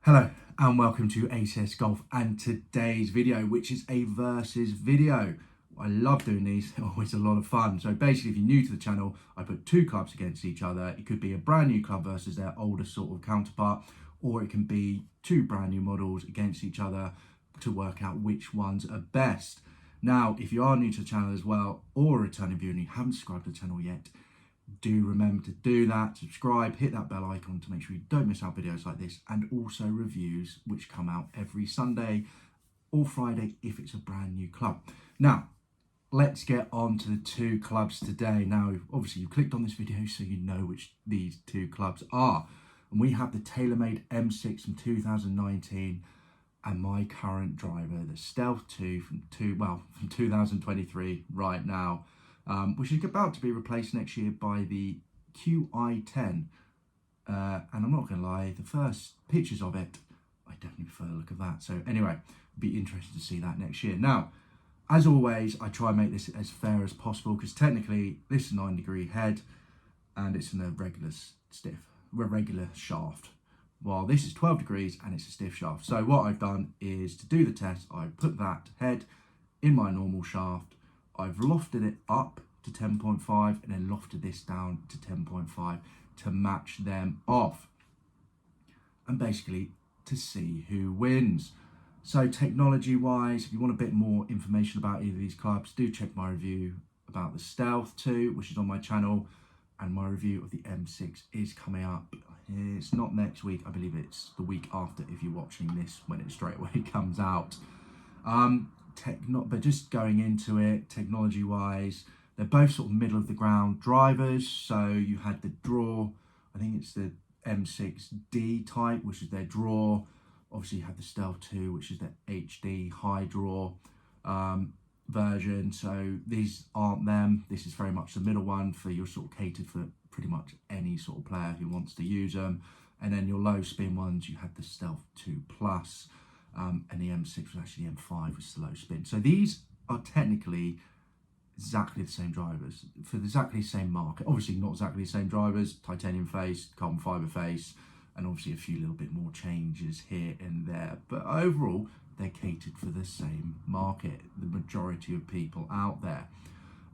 Hello and welcome to ACS Golf and today's video, which is a versus video. I love doing these, they're always a lot of fun. So basically, if you're new to the channel, I put two clubs against each other. It could be a brand new club versus their older sort of counterpart, or it can be two brand new models against each other to work out which ones are best. Now, if you are new to the channel as well, or a returning viewer and you haven't subscribed to the channel yet, do remember to do that, subscribe, hit that bell icon to make sure you don't miss out videos like this, and also reviews which come out every Sunday or Friday if it's a brand new club. Now, let's get on to the two clubs today. Now, obviously you clicked on this video so you know which these two clubs are. And we have the Taylormade M6 from 2019 and my current driver, the Stealth 2 from 2023 right now. Which is about to be replaced next year by the QI10. And I'm not going to lie, the first pictures of it, I definitely prefer the look of that. So anyway, be interested to see that next year. Now, as always, I try and make this as fair as possible because technically this is a 9-degree head and it's in a regular shaft. While this is 12 degrees and it's a stiff shaft. So what I've done is to do the test, I put that head in my normal shaft. I've lofted it up to 10.5 and then lofted this down to 10.5 to match them off. And basically to see who wins. So technology wise, if you want a bit more information about either of these clubs, do check my review about the Stealth 2, which is on my channel. And my review of the M6 is coming up. It's not next week, I believe it's the week after if you're watching this when it straight away comes out. But just going into it, technology wise, they're both sort of middle of the ground drivers. So you had the draw, I think it's the M6D type, which is their draw. Obviously you have the Stealth 2, which is the HD high draw version. So these aren't them. This is very much the middle one for your sort of catered for pretty much any sort of player who wants to use them. And then your low spin ones, you had the Stealth 2 Plus. And the M6 was actually the M5 with slow spin. So these are technically exactly the same drivers for exactly the same market. Obviously not exactly the same drivers, titanium face, carbon fiber face, and obviously a few little bit more changes here and there. But overall, they're catered for the same market, the majority of people out there.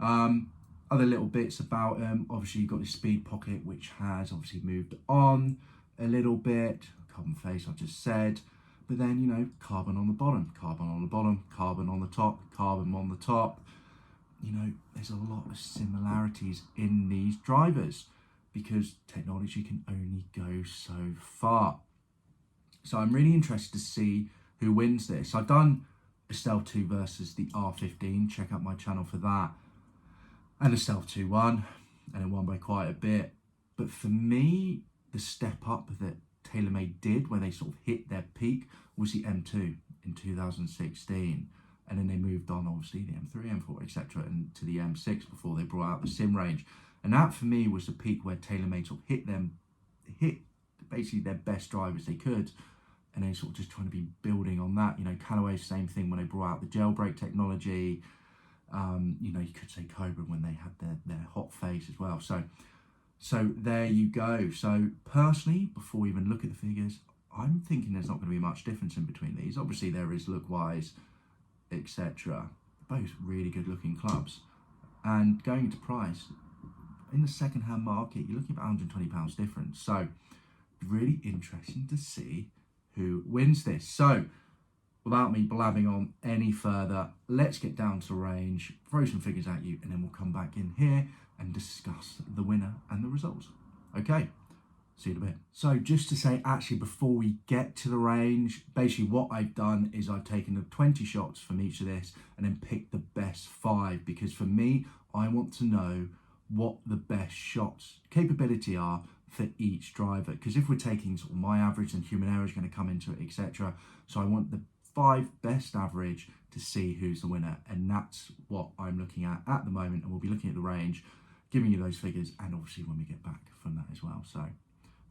Other little bits about them, obviously you've got the speed pocket, which has obviously moved on a little bit. Carbon face, I've just said. But then, you know, carbon on the bottom, carbon on the bottom, carbon on the top, carbon on the top. You know, there's a lot of similarities in these drivers because technology can only go so far. So I'm really interested to see who wins this. I've done a Stealth 2 versus the R15. Check out my channel for that. And the Stealth 2 won, and it won by quite a bit. But for me, the step up that Taylormade did when they sort of hit their peak was the M2 in 2016, and then they moved on obviously the M3, M4, etc. and to the M6 before they brought out the sim range. And that for me was the peak where Taylormade sort of hit basically their best drivers they could, and then sort of just trying to be building on that. You know, Callaway, same thing when they brought out the jailbreak technology. You know, you could say Cobra when they had their hot face as well. So there you go. So personally, before we even look at the figures, I'm thinking there's not going to be much difference in between these. Obviously there is look-wise, etc. Both really good looking clubs. And going into price, in the second-hand market, you're looking at £120 difference. So really interesting to see who wins this. So without me blabbing on any further, let's get down to range, throw some figures at you, and then we'll come back in here and discuss the winner and the results. Okay, see you in a bit. So just to say, actually, before we get to the range, basically what I've done is I've taken the 20 shots from each of this and then picked the best 5, because for me, I want to know what the best shots capability are for each driver. Because if we're taking sort of my average, then human error is going to come into it, etc. So I want the 5 best average to see who's the winner, and that's what I'm looking at the moment, and we'll be looking at the range, giving you those figures, and obviously when we get back from that as well. So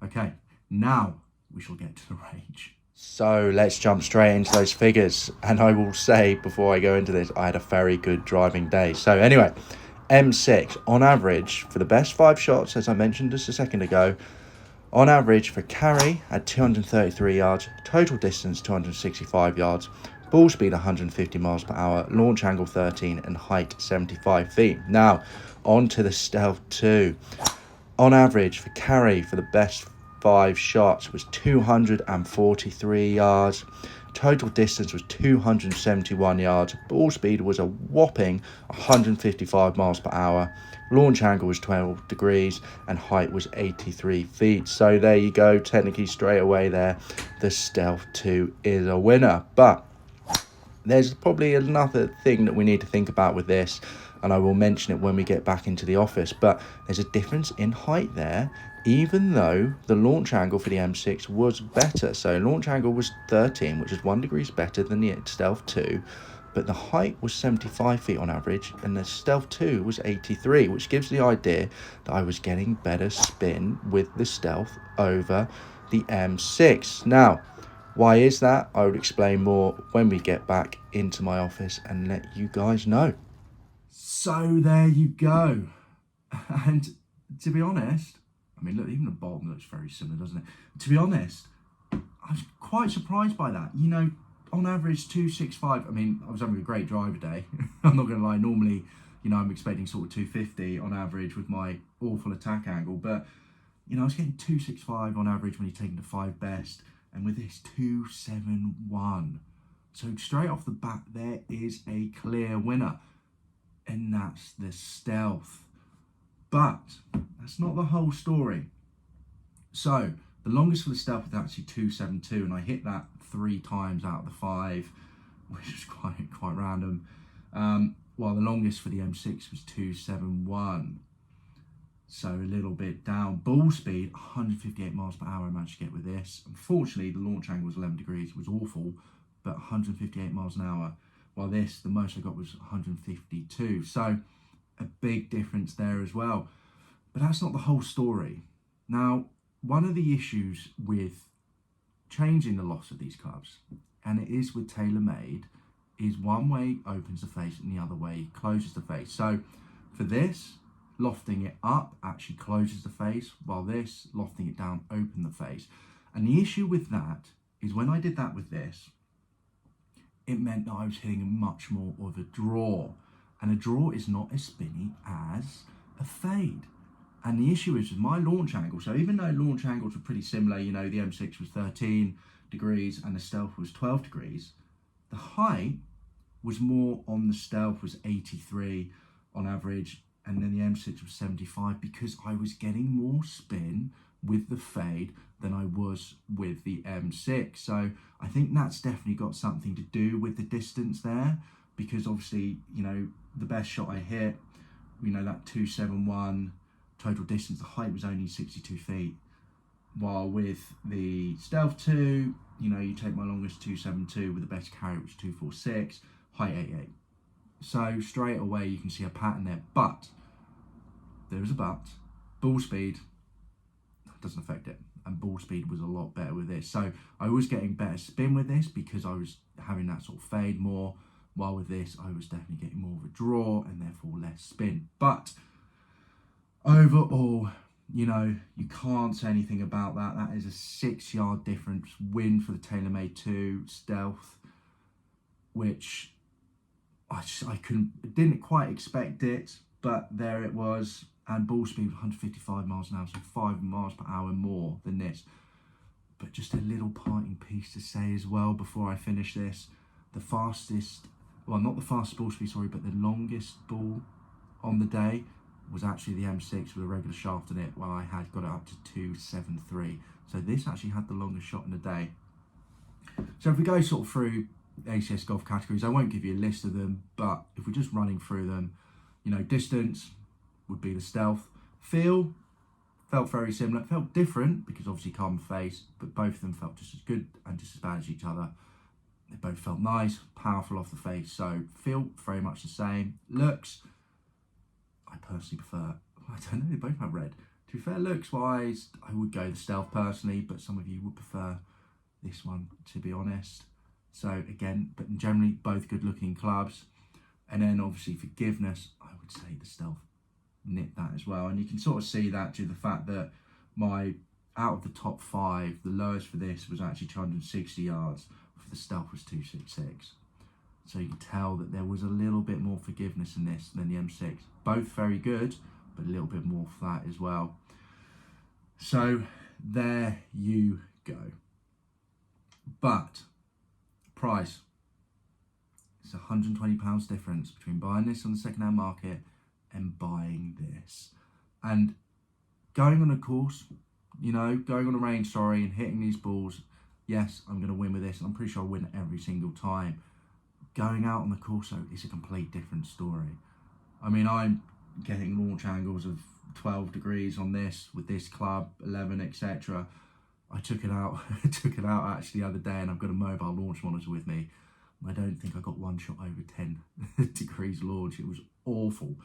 okay, now we shall get to the range. So let's jump straight into those figures, and I will say before I go into this, I had a very good driving day. So anyway, M6 on average for the best 5 shots, as I mentioned just a second ago, On average for carry at 233 yards, total distance 265 yards, ball speed 150 miles per hour, launch angle 13 and height 75 feet. Now on to the Stealth 2. On average for carry for the best 5 shots was 243 yards. Total distance was 271 yards. Ball speed was a whopping 155 miles per hour. Launch angle was 12 degrees and height was 83 feet. So there you go. Technically straight away there, the Stealth 2 is a winner. But there's probably another thing that we need to think about with this, and I will mention it when we get back into the office, but there's a difference in height there, even though the launch angle for the M6 was better. So launch angle was 13, which is 1 degree better than the Stealth 2, but the height was 75 feet on average, and the Stealth 2 was 83, which gives the idea that I was getting better spin with the Stealth over the M6. Now, why is that? I will explain more when we get back into my office and let you guys know. So there you go. And to be honest, I mean, look, even the bottom looks very similar, doesn't it? To be honest, I was quite surprised by that. You know, on average, 265. I mean, I was having a great driver day. I'm not going to lie. Normally, you know, I'm expecting sort of 250 on average with my awful attack angle. But, you know, I was getting 265 on average when you're taking the 5 best. And with this, 271. So straight off the bat, there is a clear winner. And that's the Stealth. But that's not the whole story. So the longest for the Stealth was actually 272, and I hit that 3 times out of the 5, which is quite random. While the longest for the M6 was 271. So a little bit down. Ball speed, 158 miles per hour I managed to get with this. Unfortunately, the launch angle was 11 degrees. It was awful, but 158 miles an hour. While this, the most I got was 152. So a big difference there as well. But that's not the whole story. Now, one of the issues with changing the loss of these clubs, and it is with Taylormade, is one way opens the face and the other way closes the face. So for this, lofting it up actually closes the face, while this, lofting it down, open the face. And the issue with that is when I did that with this, it meant that I was hitting much more of a draw. And a draw is not as spinny as a fade. And the issue is with my launch angle. So even though launch angles were pretty similar, you know, the M6 was 13 degrees and the Stealth was 12 degrees, the height was more on the Stealth, was 83 on average, and then the M6 was 75 because I was getting more spin with the fade than I was with the M6. So I think that's definitely got something to do with the distance there, because obviously, you know, the best shot I hit, you know, that 271 total distance, the height was only 62 feet. While with the Stealth 2, you know, you take my longest 272 with the best carry, which was 246, height 88. So straight away you can see a pattern there, but there is a but. Ball speed doesn't affect it, and ball speed was a lot better with this. So I was getting better spin with this because I was having that sort of fade more, while with this I was definitely getting more of a draw and therefore less spin. But overall, you know, you can't say anything about that. That is a 6-yard difference win for the Taylormade 2 Stealth, which I didn't quite expect it, but there it was. And ball speed 155 miles an hour, so 5 miles per hour more than this. But just a little parting piece to say as well before I finish this. The fastest, well, not the fastest ball speed, sorry, but the longest ball on the day was actually the M6 with a regular shaft in it, while I had got it up to 273. So this actually had the longest shot in the day. So if we go sort of through ACS golf categories, I won't give you a list of them, but if we're just running through them, you know, distance would be the Stealth. Feel felt very similar. It felt different because obviously carbon face, but both of them felt just as good and just as bad as each other. They both felt nice, powerful off the face. So feel very much the same. Looks, I personally prefer, I don't know, they both have red. To be fair, looks wise, I would go the Stealth personally, but some of you would prefer this one, to be honest. So again, but generally both good looking clubs. And then obviously forgiveness, I would say the Stealth nipped that as well. And you can sort of see that due to the fact that my out of the top 5, the lowest for this was actually 260 yards. For the Stealth was 266. So you can tell that there was a little bit more forgiveness in this than the M6. Both very good, but a little bit more for that as well. So there you go. But price, it's £120 difference between buying this on the second-hand market and buying this. And going on a course, you know, going on a range, and hitting these balls, yes, I'm going to win with this. I'm pretty sure I'll win every single time. Going out on the course, though, is a complete different story. I mean, I'm getting launch angles of 12 degrees on this with this club, 11, etc. I took it out actually the other day, and I've got a mobile launch monitor with me. I don't think I got one shot over 10 degrees launch. It was awful.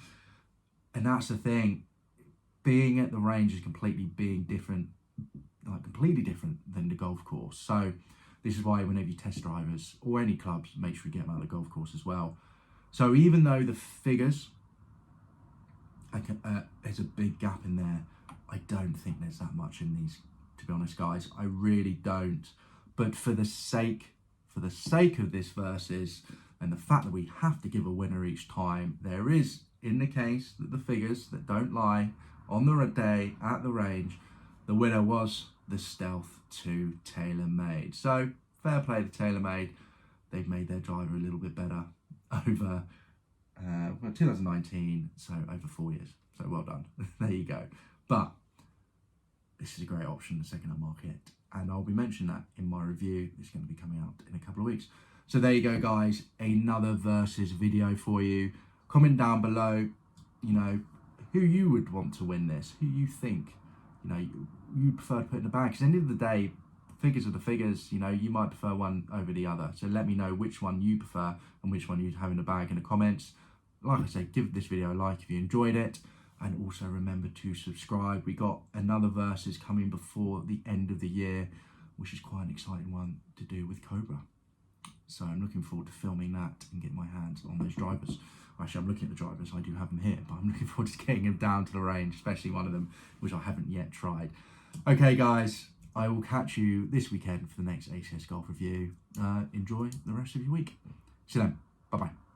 And that's the thing. Being at the range is completely different than the golf course. So this is why whenever you test drivers or any clubs, make sure you get them out of the golf course as well. So even though the figures, there's a big gap in there, I don't think there's that much in these, to be honest, guys. I really don't. But for the sake of this versus, and the fact that we have to give a winner each time, there is, in the case that the figures that don't lie, on the day at the range, the winner was the Stealth 2 Taylormade. So fair play to Taylormade. They've made their driver a little bit better over 2019, so over 4 years. So well done. There you go. But this is a great option in the second-hand market, and I'll be mentioning that in my review. It's going to be coming out in a couple of weeks. So there you go, guys. Another versus video for you. Comment down below, you know, who you would want to win this, who you think, you know, you prefer to put in the bag. Because at the end of the day, figures are the figures. You know, you might prefer one over the other. So let me know which one you prefer and which one you'd have in the bag in the comments. Like I say, give this video a like if you enjoyed it. And also remember to subscribe. We got another versus coming before the end of the year, which is quite an exciting one to do with Cobra. So I'm looking forward to filming that and getting my hands on those drivers. Actually, I'm looking at the drivers. I do have them here, but I'm looking forward to getting them down to the range, especially one of them, which I haven't yet tried. Okay, guys, I will catch you this weekend for the next ACS Golf review. Enjoy the rest of your week. See you then. Bye-bye.